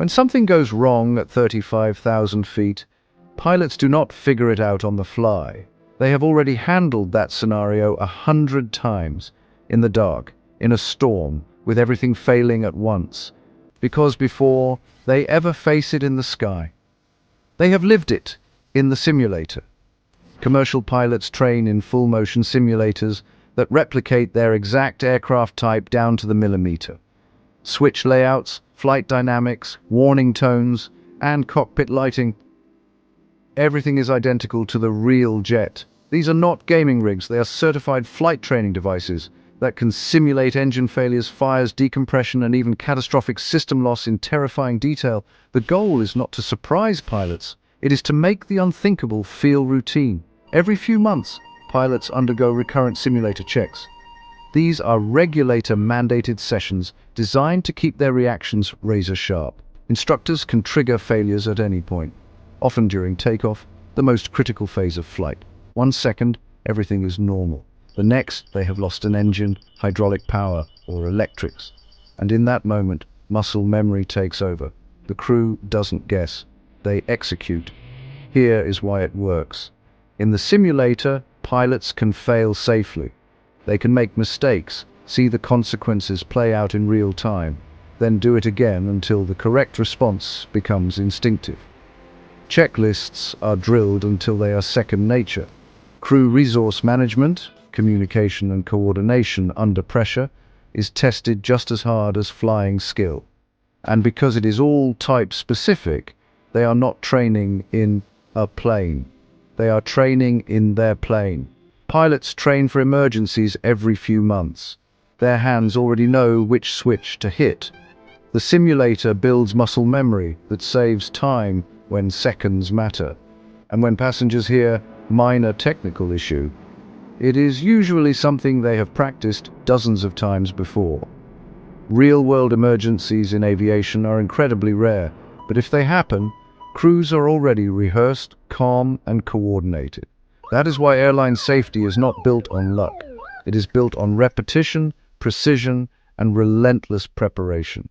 When something goes wrong at 35,000 feet, pilots do not figure it out on the fly. They have already handled that scenario 100 times, in the dark, in a storm, with everything failing at once, because before they ever face it in the sky, they have lived it in the simulator. Commercial pilots train in full-motion simulators that replicate their exact aircraft type down to the millimeter. Switch layouts, flight dynamics, warning tones, and cockpit lighting. Everything is identical to the real jet. These are not gaming rigs, they are certified flight training devices that can simulate engine failures, fires, decompression, and even catastrophic system loss in terrifying detail. The goal is not to surprise pilots, it is to make the unthinkable feel routine. Every few months, pilots undergo recurrent simulator checks. These are regulator-mandated sessions designed to keep their reactions razor-sharp. Instructors can trigger failures at any point, often during takeoff, the most critical phase of flight. 1 second, everything is normal. The next, they have lost an engine, hydraulic power, or electrics. And in that moment, muscle memory takes over. The crew doesn't guess, they execute. Here is why it works. In the simulator, pilots can fail safely. They can make mistakes, see the consequences play out in real time, then do it again until the correct response becomes instinctive. Checklists are drilled until they are second nature. Crew resource management, communication and coordination under pressure, is tested just as hard as flying skill. And because it is all type-specific, they are not training in a plane. They are training in their plane. Pilots train for emergencies every few months. Their hands already know which switch to hit. The simulator builds muscle memory that saves time when seconds matter. And when passengers hear minor technical issue, it is usually something they have practiced dozens of times before. Real-world emergencies in aviation are incredibly rare, but if they happen, crews are already rehearsed, calm, and coordinated. That is why airline safety is not built on luck. It is built on repetition, precision, and relentless preparation.